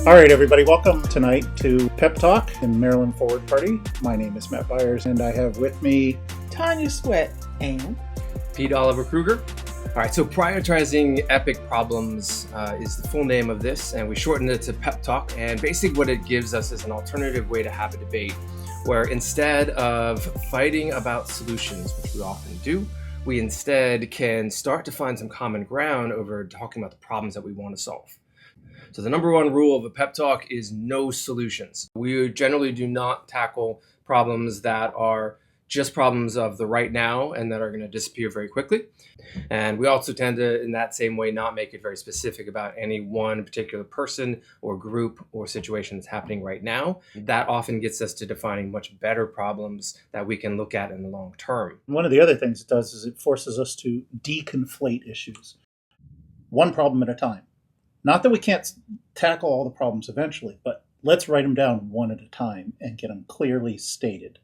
All right, everybody, welcome tonight to PEP Talk in Maryland Forward Party. My name is Matt Byers, and I have with me Tanya Sweat and Pete Oliver Kruger. All right, so prioritizing epic problems is the full name of this, and we shortened it to PEP Talk. And basically what it gives us is an alternative way to have a debate where instead of fighting about solutions, which we often do, we instead can start to find some common ground over talking about the problems that we want to solve. So the number one rule of a pep talk is no solutions. We generally do not tackle problems that are just problems of the right now and that are going to disappear very quickly. And we also tend to, in that same way, not make it very specific about any one particular person or group or situation that's happening right now. That often gets us to defining much better problems that we can look at in the long term. One of the other things it does is it forces us to deconflate issues, one problem at a time. Not that we can't tackle all the problems eventually, but let's write them down one at a time and get them clearly stated.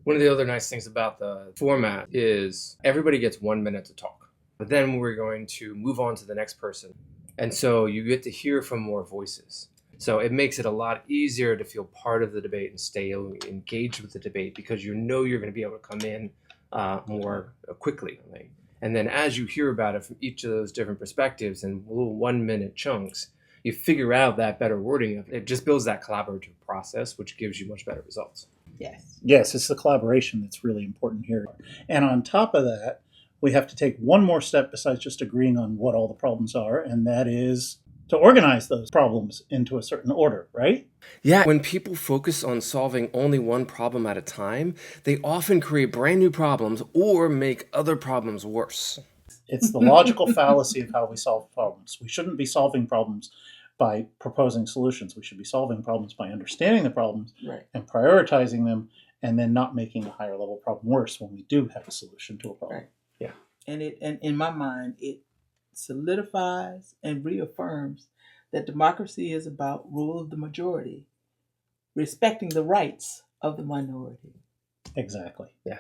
One of the other nice things about the format is everybody gets 1 minute to talk, but then we're going to move on to the next person. And so you get to hear from more voices. So it makes it a lot easier to feel part of the debate and stay engaged with the debate because you know you're going to be able to come in more quickly. And then as you hear about it from each of those different perspectives in little 1 minute chunks, you figure out that better wording of it. It just builds that collaborative process, which gives you much better results. Yes, it's the collaboration that's really important here. And on top of that, we have to take one more step besides just agreeing on what all the problems are, and that is to organize those problems into a certain order, right? Yeah, when people focus on solving only one problem at a time, they often create brand new problems or make other problems worse. It's the logical fallacy of how we solve problems. We shouldn't be solving problems by proposing solutions. We should be solving problems by understanding the problems and prioritizing them, and then not making a higher level problem worse when we do have a solution to a problem. Right. Yeah. And in my mind, it solidifies and reaffirms that democracy is about rule of the majority, respecting the rights of the minority. Exactly. Yeah.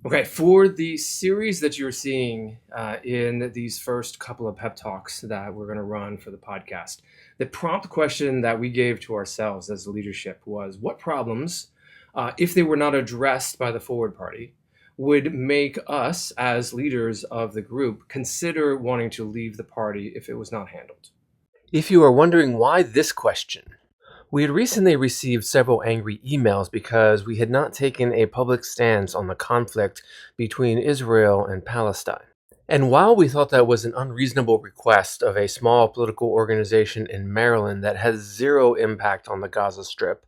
Okay, for the series that you're seeing in these first couple of pep talks that we're going to run for the podcast, the prompt question that we gave to ourselves as leadership was, what problems, if they were not addressed by the Forward Party, would make us as leaders of the group consider wanting to leave the party if it was not handled? If you are wondering why this question, we had recently received several angry emails because we had not taken a public stance on the conflict between Israel and Palestine. And while we thought that was an unreasonable request of a small political organization in Maryland that has zero impact on the Gaza Strip,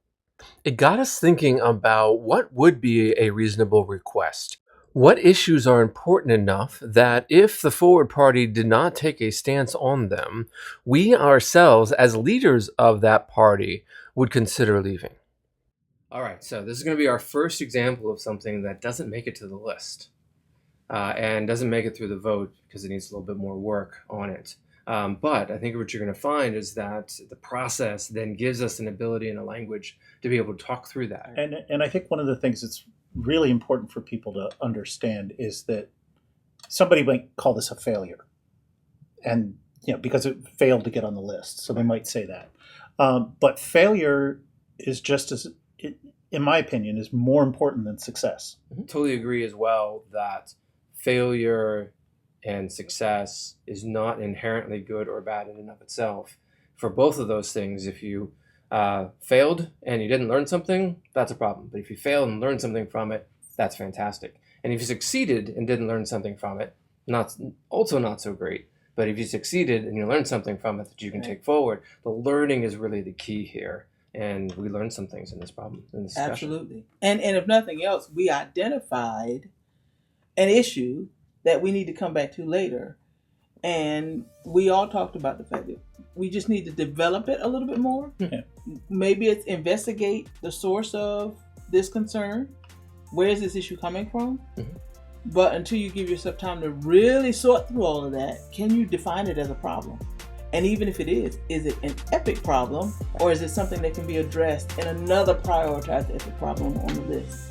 it got us thinking about what would be a reasonable request. What issues are important enough that if the Forward Party did not take a stance on them, we ourselves, as leaders of that party, would consider leaving? All right, so this is going to be our first example of something that doesn't make it to the list and doesn't make it through the vote because it needs a little bit more work on it. But I think what you're going to find is that the process then gives us an ability and a language to be able to talk through that. And I think one of the things that's really important for people to understand is that somebody might call this a failure, and because it failed to get on the list, so they might say that. But failure is just as, in my opinion, is more important than success. Totally agree as well that failure and success is not inherently good or bad in and of itself. For both of those things, if you failed and you didn't learn something, that's a problem. But if you failed and learned something from it, that's fantastic. And if you succeeded and didn't learn something from it, not so great. But if you succeeded and you learned something from it that you can take forward, the learning is really the key here. And we learned some things in this problem, in this discussion. Absolutely. And if nothing else, we identified an issue that we need to come back to later. And we all talked about the fact that we just need to develop it a little bit more. Yeah. Maybe it's investigate the source of this concern. Where is this issue coming from? Mm-hmm. But until you give yourself time to really sort through all of that, can you define it as a problem? And even if it is it an epic problem, or is it something that can be addressed in another prioritized epic problem on the list?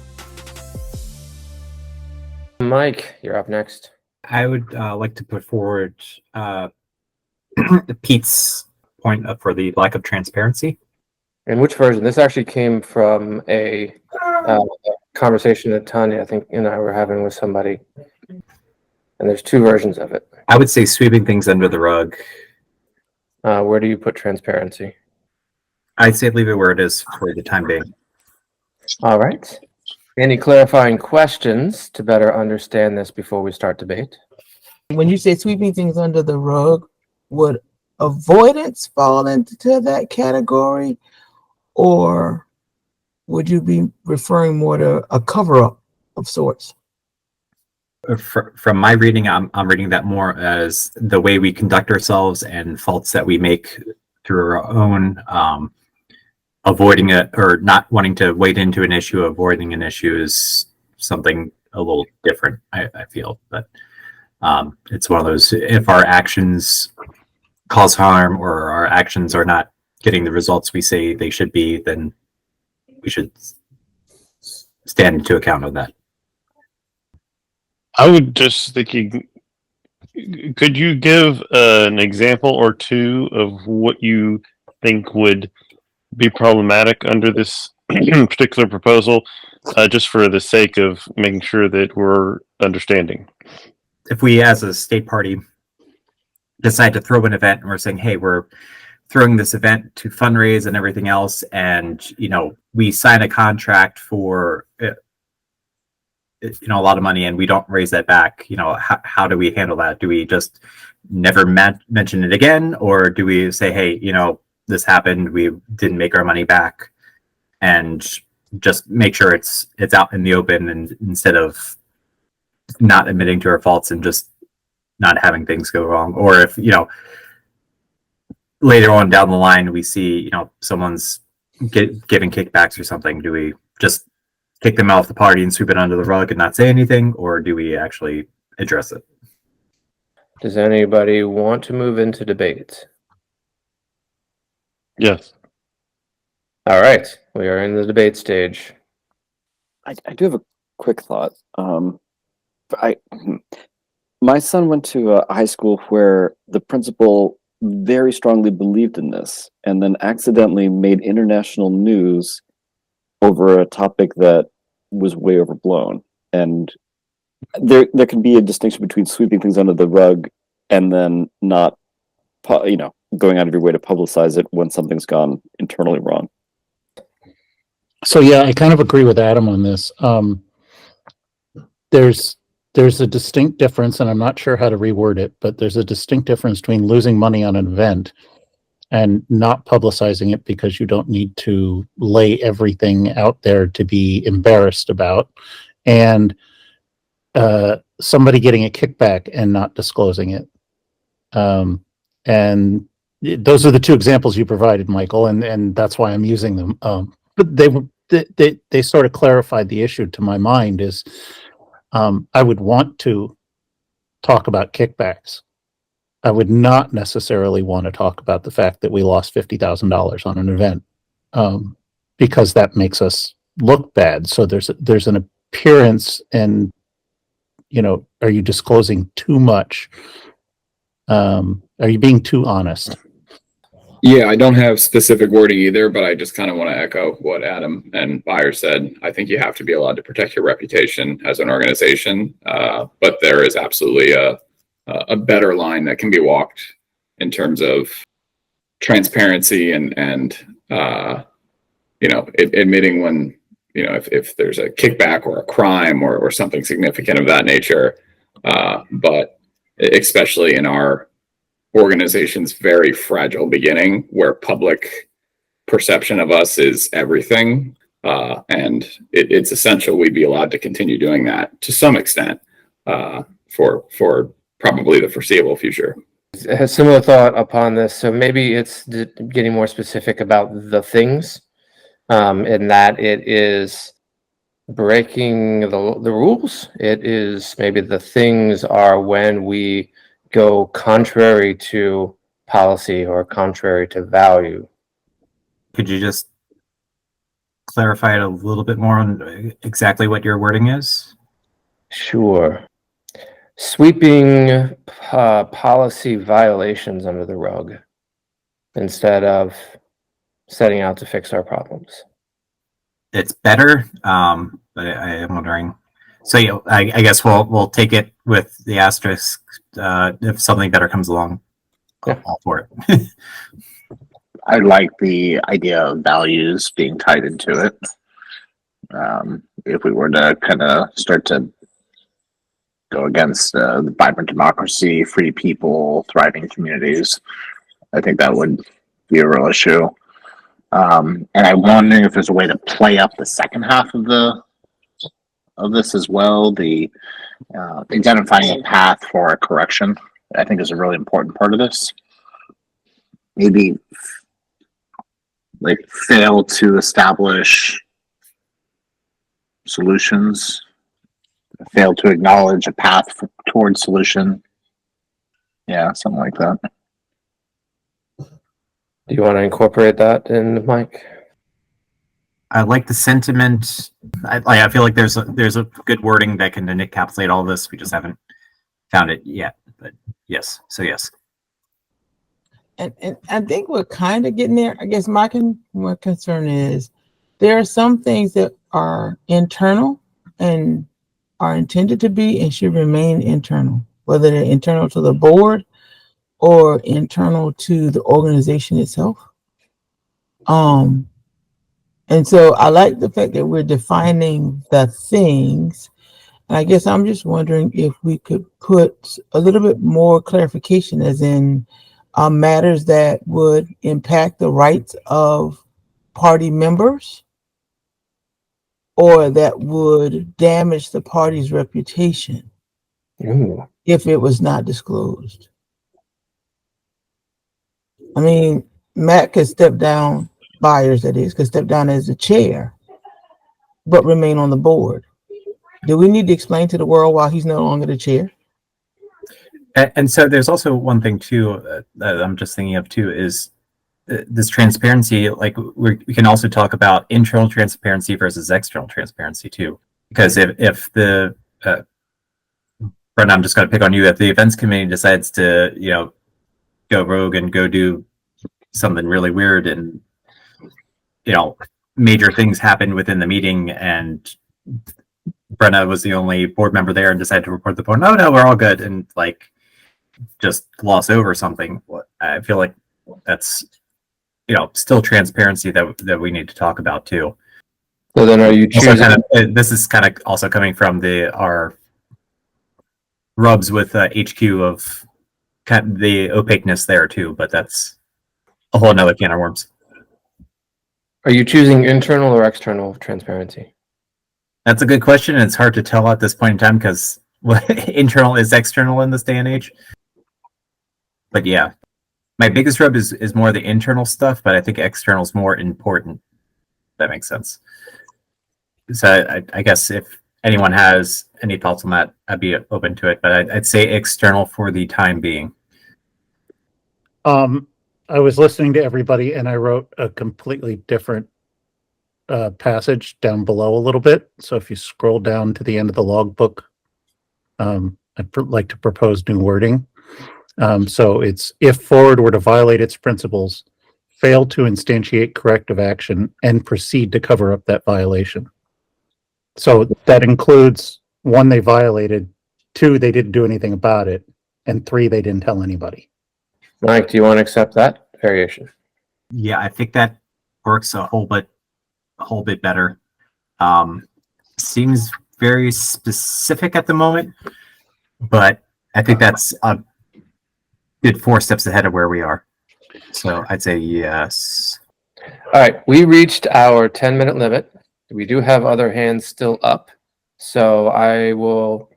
Mike, you're up next. I would like to put forward Pete's point for the lack of transparency. In which version? This actually came from a conversation that Tanya, I think, and I were having with somebody. And there's two versions of it. I would say sweeping things under the rug. Where do you put transparency? I'd say leave it where it is for the time being. All right. Any clarifying questions to better understand this before we start debate? When you say sweeping things under the rug, would avoidance fall into that category? Or would you be referring more to a cover-up of sorts? From my reading, I'm reading that more as the way we conduct ourselves and faults that we make through our own avoiding it or not wanting to wade into an issue. Avoiding an issue is something a little different, I feel. But it's one of those, if our actions cause harm or our actions are not getting the results we say they should be, then we should stand into account of that. I would just thinking, could you give an example or two of what you think would be problematic under this particular proposal, just for the sake of making sure that we're understanding? If we, as a state party, decide to throw an event and we're saying, hey, we're throwing this event to fundraise and everything else, and we sign a contract for a lot of money and we don't raise that back, how do we handle that? Do we just never mention it again, or do we say, hey, this happened, we didn't make our money back, and just make sure it's out in the open, and instead of not admitting to our faults and just not having things go wrong? Or if later on down the line we see someone's giving kickbacks or something, do we just kick them off the party and sweep it under the rug and not say anything, or do we actually address it? Does anybody want to move into debate? Yes. All right, we are in the debate stage. I do have a quick thought. My son went to a high school where the principal very strongly believed in this, and then accidentally made international news over a topic that was way overblown. And there can be a distinction between sweeping things under the rug and then not, going out of your way to publicize it when something's gone internally wrong. So yeah, I kind of agree with Adam on this. There's a distinct difference, and I'm not sure how to reword it, but there's a distinct difference between losing money on an event and not publicizing it because you don't need to lay everything out there to be embarrassed about, and somebody getting a kickback and not disclosing it. And those are the two examples you provided, Michael, and that's why I'm using them. But they sort of clarified the issue to my mind. Is I would want to talk about kickbacks. I would not necessarily want to talk about the fact that we lost $50,000 on an event, because that makes us look bad. So there's an appearance, and are you disclosing too much? Are you being too honest? Yeah, I don't have specific wording either, but I just kind of want to echo what Adam and Byers said. I think you have to be allowed to protect your reputation as an organization, but there is absolutely a better line that can be walked in terms of transparency and admitting when if there's a kickback or a crime or something significant of that nature. But especially in our organization's very fragile beginning, where public perception of us is everything, and it's essential we be allowed to continue doing that to some extent for probably the foreseeable future. A similar thought upon this. So maybe it's getting more specific about the things, in that it is breaking the rules. It is maybe the things are when we go contrary to policy or contrary to value. Could you just clarify it a little bit more on exactly what your wording is? Sure. Sweeping policy violations under the rug. instead of setting out to fix our problems. It's better, but I am wondering. So yeah, I guess we'll take it with the asterisk. If something better comes along, Yeah. all for it. I like the idea of values being tied into it. If we were to kind of start to go against the vibrant democracy, free people, thriving communities, I think that would be a real issue. And I'm wondering if there's a way to play up the second half of this as well. The identifying a path for a correction, I think, is a really important part of this. Maybe like fail to establish solutions, fail to acknowledge a path towards solution. Yeah, something like that. Do you want to incorporate that in, Mike? I like the sentiment. I feel like there's a good wording that can encapsulate all this. We just haven't found it yet. But yes, so yes. And I think we're kind of getting there. I guess my concern is there are some things that are internal and are intended to be and should remain internal, whether they're internal to the board or internal to the organization itself. And so I like the fact that we're defining the things. And I guess I'm just wondering if we could put a little bit more clarification, as in matters that would impact the rights of party members or that would damage the party's reputation. Ooh. If it was not disclosed. I mean, Matt could step down, Byers that is, could step down as the chair, but remain on the board. Do we need to explain to the world why he's no longer the chair? And so there's also one thing too that I'm just thinking of too is this transparency. Like we can also talk about internal transparency versus external transparency too, because if the Brenda, I'm just going to pick on you. If the events committee decides to go rogue and go do something really weird, and major things happen within the meeting, and Brenna was the only board member there and decided to report the board. No, we're all good, and just gloss over something. I feel like that's still transparency that we need to talk about too. So then, are you choosing? This is kind of also coming from our rubs with HQ of kind of the opaqueness there too, but that's a whole nother can of worms. Are you choosing internal or external transparency? That's a good question, and it's hard to tell at this point in time because internal is external in this day and age. But yeah, my biggest rub is more the internal stuff, but I think external is more important. If that makes sense. So I guess if anyone has any thoughts on that, I'd be open to it, but I'd say external for the time being. I was listening to everybody and I wrote a completely different passage down below a little bit. So if you scroll down to the end of the logbook, I'd like to propose new wording. So it's, if Forward were to violate its principles, fail to instantiate corrective action, and proceed to cover up that violation. So that includes 1, they violated, 2, they didn't do anything about it, and 3, they didn't tell anybody. Mike, do you want to accept that variation? Yeah, I think that works a whole bit better. Seems very specific at the moment, but I think that's a good 4 steps ahead of where we are. So I'd say yes. All right, we reached our 10-minute limit. We do have other hands still up, so I will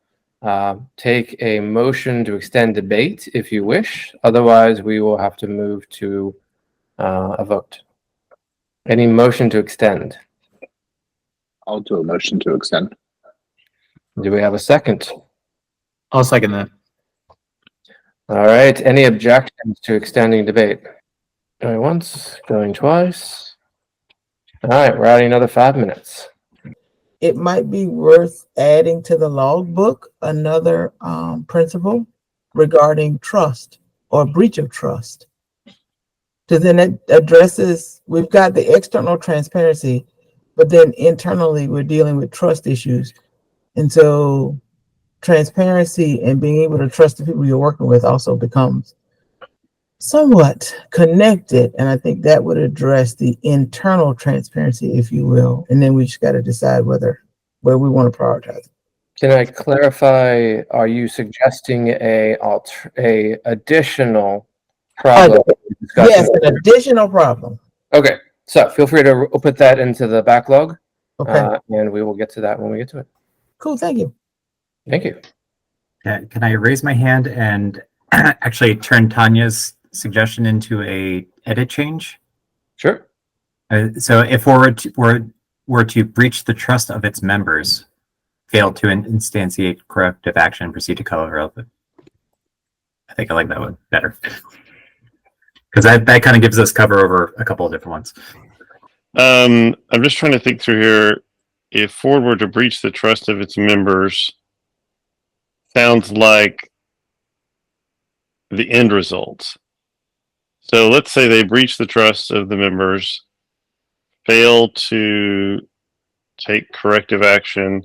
take a motion to extend debate if you wish. Otherwise, we will have to move to a vote. Any motion to extend? I'll do a motion to extend. Do we have a second? I'll second that. All right, any objections to extending debate? Going once, going twice. All right, we're adding another 5 minutes. It might be worth adding to the logbook another principle regarding trust or breach of trust. Because then it addresses, we've got the external transparency, but then internally we're dealing with trust issues. And so transparency and being able to trust the people you're working with also becomes somewhat connected. And I think that would address the internal transparency, if you will. And then we just got to decide where we want to prioritize. Can I clarify? Are you suggesting a additional problem? Yes, an additional problem. Okay, so feel free to put that into the backlog, Okay, and we will get to that when we get to it. cool. Thank you. Thank you. Can I raise my hand and actually turn Tanya's suggestion into a edit change? Sure. So if were to breach the trust of its members, fail to instantiate corrective action, proceed to cover up. I think I like that one better. Because that kind of gives us cover over a couple of different ones. I'm just trying to think through here. If Ford were to breach the trust of its members, sounds like the end results. So let's say they breach the trust of the members, fail to take corrective action,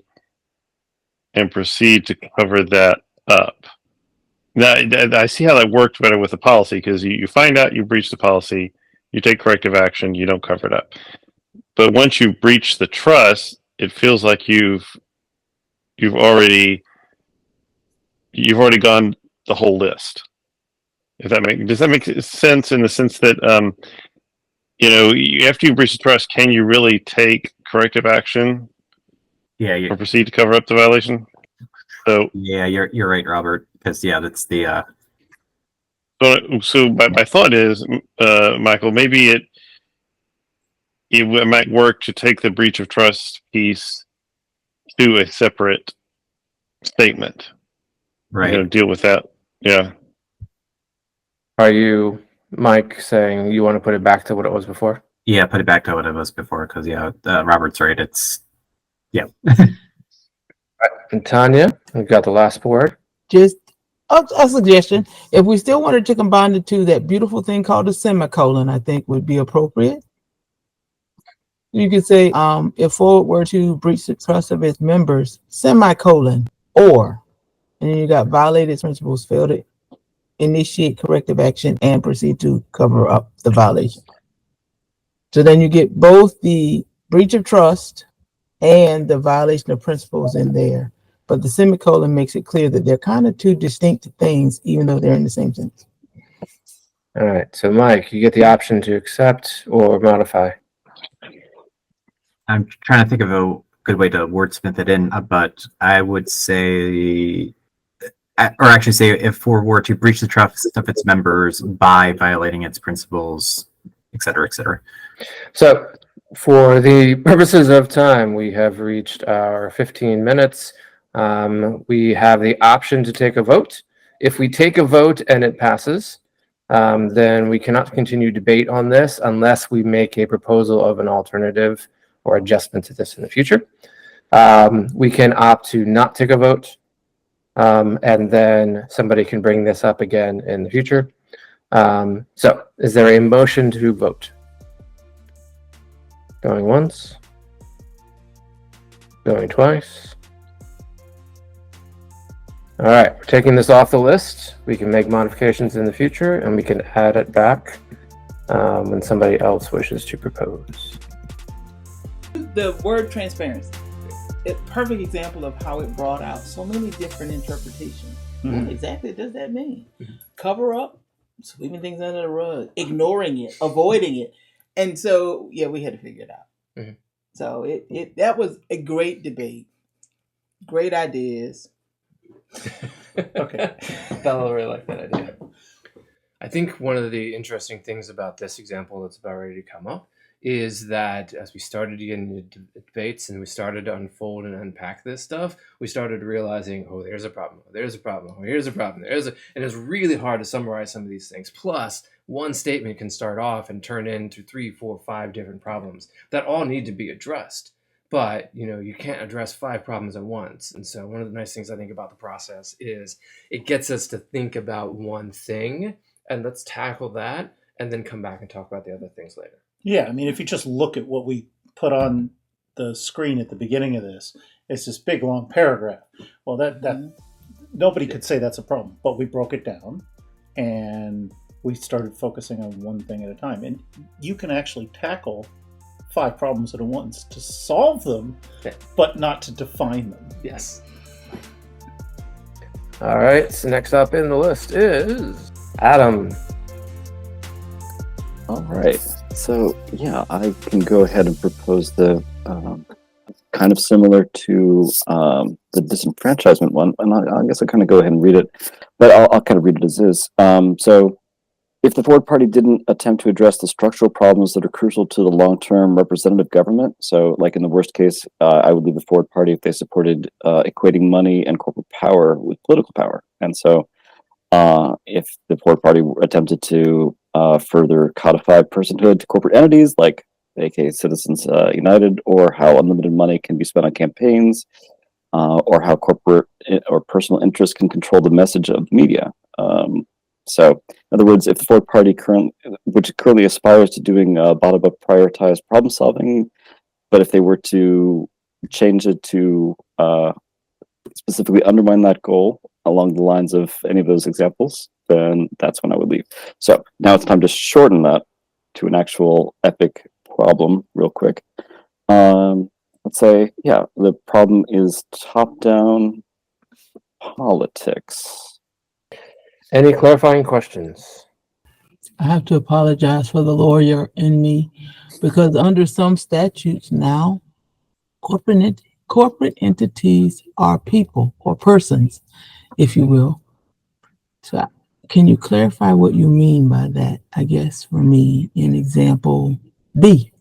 and proceed to cover that up. Now, I see how that worked better with the policy, because you find out you breached the policy, you take corrective action, you don't cover it up. But once you breach the trust, it feels like you've already gone the whole list. Does that make sense, in the sense that after you breach the trust, can you really take corrective action? Yeah, or proceed to cover up the violation? So yeah, you're right, Robert. Because that's the. So my thought is, Michael, maybe it might work to take the breach of trust piece to a separate statement. Right. Deal with that. Yeah. Are you, Mike, saying you want to put it back to what it was before? Yeah, put it back to what it was before. Because Robert's right. It's And Tanya, you got the last word. Just a suggestion. If we still wanted to combine the two, that beautiful thing called a semicolon, I think would be appropriate. You could say, if Ford were to breach the trust of its members, semicolon, or, and then you got violated its principles, fail to initiate corrective action, and proceed to cover up the violation. So then you get both the breach of trust and the violation of principles in there. But the semicolon makes it clear that they're kind of two distinct things, even though they're in the same sentence. All right. So, Mike, you get the option to accept or modify. I'm trying to think of a good way to wordsmith it in, but I would say, or actually say, if Ford were to breach the trust of its members by violating its principles, et cetera, et cetera. So, for the purposes of time, we have reached our 15 minutes. We have the option to take a vote. If we take a vote and it passes, then we cannot continue debate on this unless we make a proposal of an alternative or adjustment to this in the future. We can opt to not take a vote, and then somebody can bring this up again in the future. So, is there a motion to vote? Going once. Going twice. All right, we're taking this off the list. We can make modifications in the future, and we can add it back when somebody else wishes to propose. The word transparency, a perfect example of how it brought out so many different interpretations. Mhm. What exactly does that mean? Cover up, sweeping things under the rug, ignoring it, avoiding it. And so, yeah, we had to figure it out. Mhm. So that was a great debate. Great ideas. Okay. Bella really liked that idea. I think one of the interesting things about this example that's about ready to come up is that as we started getting into debates and we started to unfold and unpack this stuff, we started realizing, oh, there's a problem, there's a problem, oh, here's a problem, and it's really hard to summarize some of these things. Plus, one statement can start off and turn into 3, 4, 5 different problems that all need to be addressed. But, you can't address 5 problems at once. And so one of the nice things I think about the process is it gets us to think about one thing and let's tackle that. and then come back and talk about the other things later. Yeah, I mean, if you just look at what we put on the screen at the beginning of this, it's this big long paragraph. Well, that nobody could say that's a problem, but we broke it down and we started focusing on one thing at a time. And you can actually tackle 5 problems at once to solve them, but not to define them. Yes. All right, so next up in the list is Adam. All right. So, yeah, I can go ahead and propose the kind of similar to the disenfranchisement one. And I guess I'll kind of go ahead and read it, but I'll kind of read it as is. So, if the Ford Party didn't attempt to address the structural problems that are crucial to the long-term representative government, so like in the worst case, I would leave the Ford Party if they supported equating money and corporate power with political power. And so if the Ford Party attempted to further codify personhood to corporate entities like aka Citizens United, or how unlimited money can be spent on campaigns, or how corporate or personal interests can control the message of media. So, in other words, if the Ford Party which currently aspires to doing bottom-up prioritized problem solving, but if they were to change it to specifically undermine that goal along the lines of any of those examples, then that's when I would leave. So now it's time to shorten that to an actual epic problem real quick. Let's say, yeah, the problem is top-down politics. Any clarifying questions? I have to apologize for the lawyer in me, because under some statutes now, corporate entities are people or persons, if you will. So can you clarify what you mean by that, I guess, for me in example B?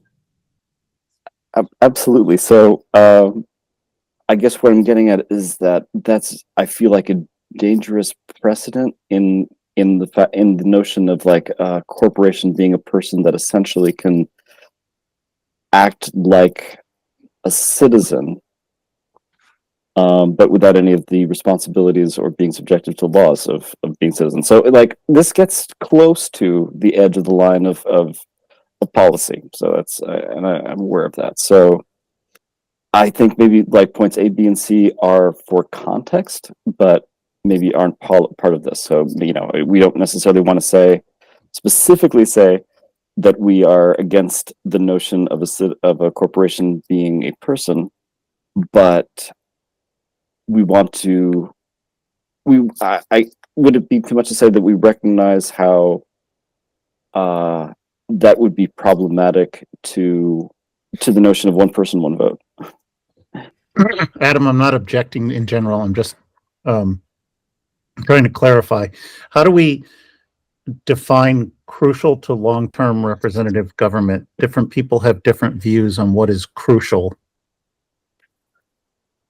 Absolutely. So I guess what I'm getting at is that's I feel like a dangerous precedent in the notion of like a corporation being a person that essentially can act like a citizen, but without any of the responsibilities or being subjected to laws of being citizens. So like this gets close to the edge of the line of policy. So that's and I'm aware of that. So I think maybe like points A, B, and C are for context, but maybe aren't part of this. So, you know, we don't necessarily want to specifically say that we are against the notion of a corporation being a person, but we want to. I would it be too much to say that we recognize how that would be problematic to the notion of one person, one vote. Adam, I'm not objecting in general. I'm just trying to clarify. How do we define crucial to long-term representative government? Different people have different views on what is crucial.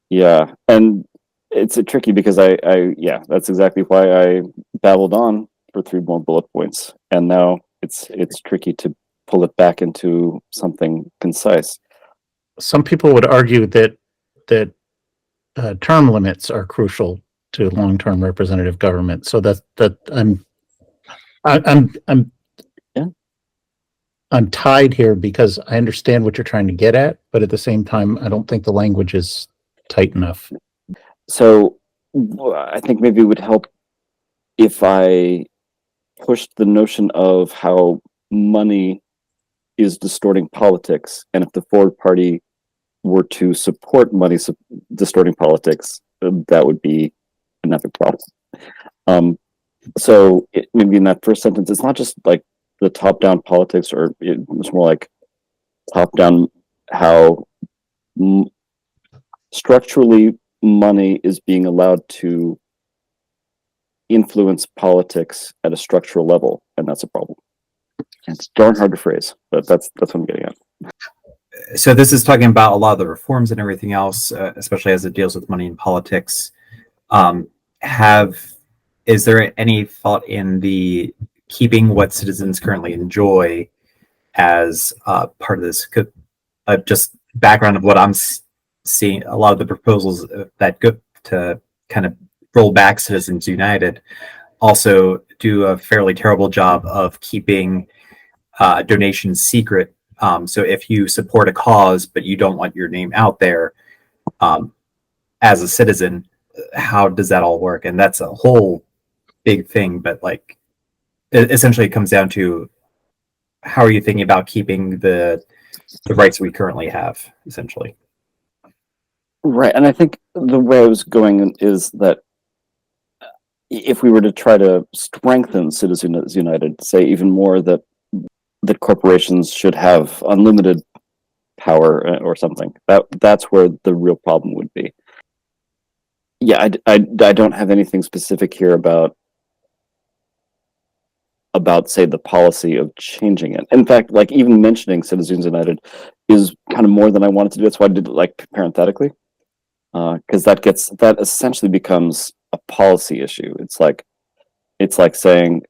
Yeah, and it's tricky because that's exactly why I babbled on for 3 more bullet points, and now it's tricky to pull it back into something concise. Some people would argue that term limits are crucial to long-term representative government. So I'm tied here because I understand what you're trying to get at, but at the same time, I don't think the language is tight enough. So I think maybe it would help if I pushed the notion of how money is distorting politics, and if the Ford Party were to support money distorting politics, that would be an epic problem. So maybe in that first sentence, it's not just like the top-down politics, or it's more like top-down how structurally money is being allowed to influence politics at a structural level, and that's a problem. It's darn hard to phrase, but that's what I'm getting at. So this is talking about a lot of the reforms and everything else, especially as it deals with money and politics. Is there any thought in the keeping what citizens currently enjoy as part of this? Just background of what I'm seeing, a lot of the proposals that go to kind of roll back Citizens United also do a fairly terrible job of keeping donation secret. So if you support a cause but you don't want your name out there as a citizen, how does that all work? And that's a whole big thing. But like, essentially, it comes down to how are you thinking about keeping the rights we currently have, essentially. Right, and I think the way I was going is that if we were to try to strengthen Citizens United, say even more that corporations should have unlimited power or something, that's where the real problem would be. Yeah, I don't have anything specific here about say the policy of changing it. In fact, like even mentioning Citizens United is kind of more than I wanted to do. That's why I did it like parenthetically, because that essentially becomes a policy issue. It's like saying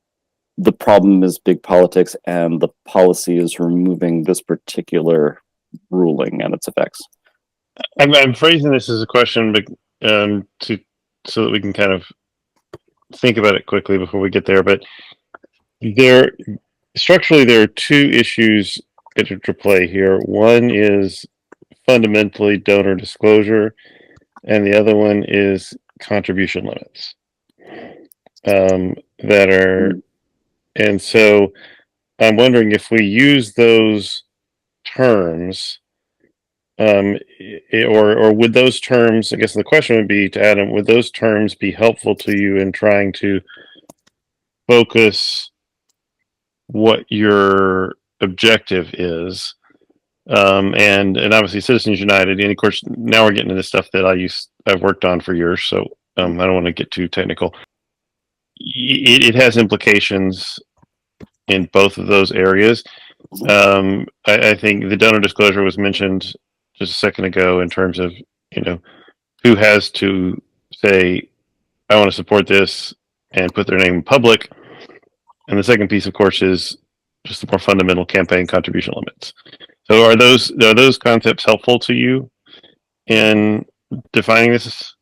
the problem is big politics and the policy is removing this particular ruling and its effects. I'm phrasing this as a question, but so that we can kind of think about it quickly before we get there. But structurally, there are two issues interplay here. One is fundamentally donor disclosure, and the other one is contribution limits. And so I'm wondering if we use those terms, or would those terms, I guess the question would be to Adam, would those terms be helpful to you in trying to focus what your objective is? And obviously Citizens United, and of course now we're getting into stuff that I've worked on for years, so I don't want to get too technical. It has implications in both of those areas. I think the donor disclosure was mentioned just a second ago in terms of, who has to say, I want to support this and put their name in public. And the second piece, of course, is just the more fundamental campaign contribution limits. So are those concepts helpful to you in defining this?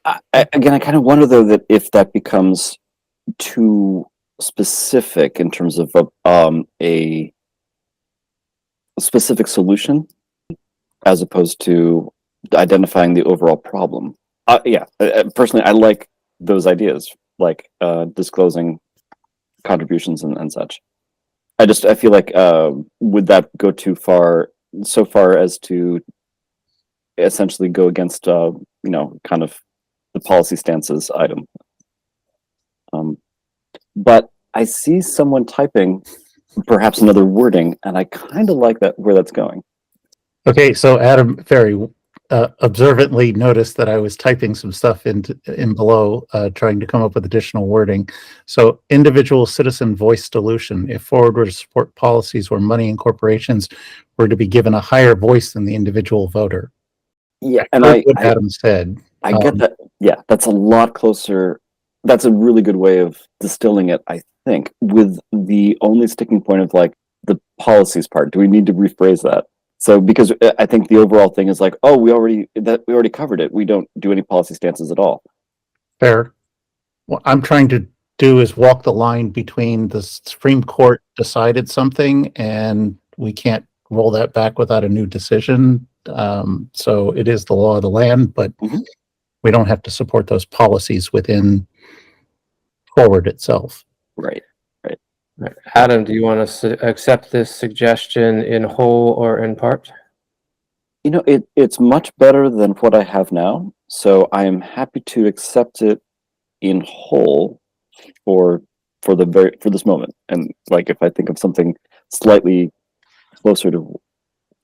I kind of wonder though that if that becomes too specific in terms of a specific solution, as opposed to identifying the overall problem. Personally, I like those ideas, like disclosing contributions and such. I feel like would that go too far, so far as to essentially go against kind of the policy stances item. But I see someone typing perhaps another wording, and I kind of like that where that's going. Okay, so Adam very observantly noticed that I was typing some stuff in below, trying to come up with additional wording. So, individual citizen voice dilution. If Forward were to support policies where money and corporations were to be given a higher voice than the individual voter. Yeah, and what Adam said. I get that. Yeah, that's a lot closer. That's a really good way of distilling it, I think, with the only sticking point of like the policies part. Do we need to rephrase that? So, because I think the overall thing is like, oh, we already covered it. We don't do any policy stances at all. Fair. What I'm trying to do is walk the line between the Supreme Court decided something and we can't roll that back without a new decision. So it is the law of the land, but we don't have to support those policies within Forward itself. Right. Adam, do you want to accept this suggestion in whole or in part? It's much better than what I have now, so I am happy to accept it in whole for this moment. And like, if I think of something slightly closer to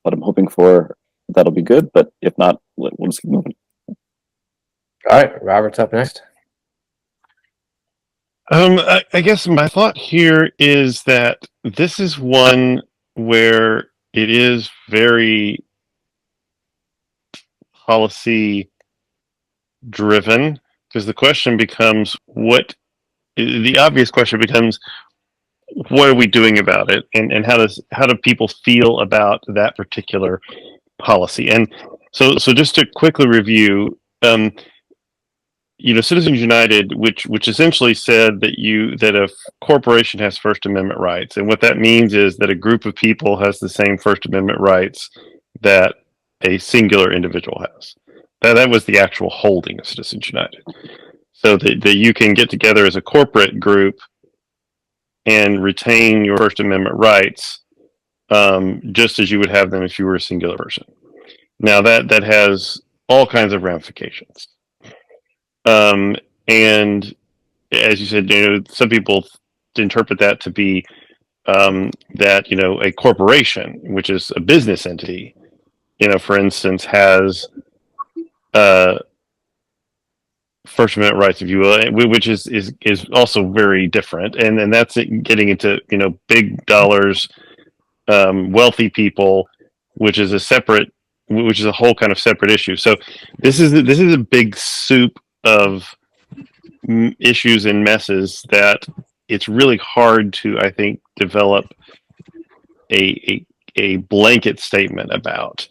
what I'm hoping for, that'll be good. But if not, we'll just keep moving. All right, Robert's up next. I guess my thought here is that this is one where it is very policy driven, because the question becomes the obvious question becomes, what are we doing about it? And how do people feel about that particular policy? And so just to quickly review, Citizens United, which essentially said that a corporation has First Amendment rights, and what that means is that a group of people has the same First Amendment rights that a singular individual has. That was the actual holding of Citizens United. So that you can get together as a corporate group and retain your First Amendment rights, just as you would have them if you were a singular person. Now that has all kinds of ramifications. And as you said, some people interpret that to be that a corporation, which is a business entity, for instance, has First Amendment rights, if you will, which is also very different, and that's getting into big dollars, wealthy people, which is a whole kind of separate issue. So this is a big soup of issues and messes that it's really hard to, I think, develop a blanket statement about.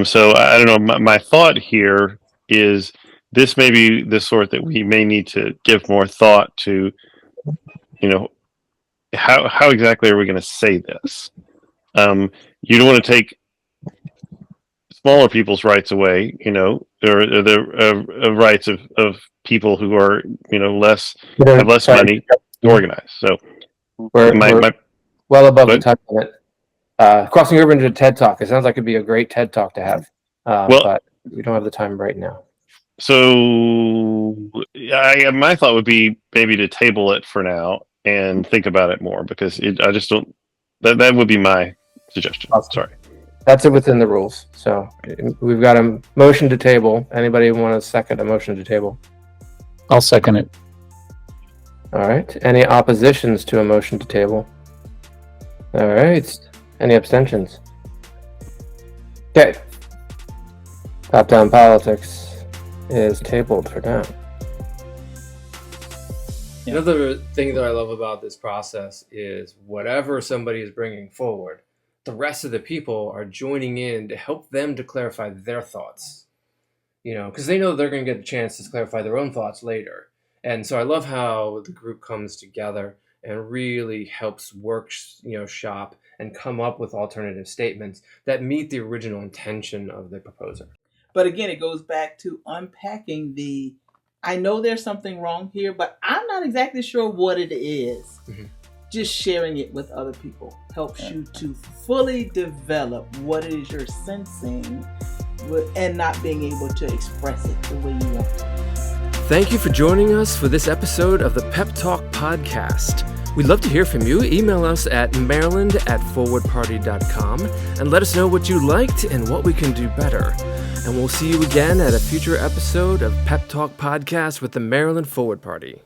So I don't know. My thought here is this may be the sort that we may need to give more thought to. How exactly are we going to say this? You don't want to take smaller people's rights away, or the rights of people who are, have less money to organize. So we're well above the time limit. Crossing over into TED Talk. It sounds like it'd be a great TED Talk to have, but we don't have the time right now. So my thought would be maybe to table it for now and think about it more, because I just don't. That would be my suggestion. Awesome. Sorry. That's it within the rules. So we've got a motion to table. Anybody want to second a motion to table? I'll second it. All right. Any oppositions to a motion to table? All right. Any abstentions? Okay. Top-down politics is tabled for now. Another thing that I love about this process is whatever somebody is bringing forward, the rest of the people are joining in to help them to clarify their thoughts, because they know they're going to get the chance to clarify their own thoughts later. And so I love how the group comes together and really helps shop and come up with alternative statements that meet the original intention of the proposer. But again, it goes back to unpacking I know there's something wrong here, but I'm not exactly sure what it is. Mm-hmm. Just sharing it with other people helps you to fully develop what it is you're sensing and not being able to express it the way you want to. Thank you for joining us for this episode of the PEP Talk Podcast. We'd love to hear from you. Email us at maryland@forwardparty.com and let us know what you liked and what we can do better. And we'll see you again at a future episode of PEP Talk Podcast with the Maryland Forward Party.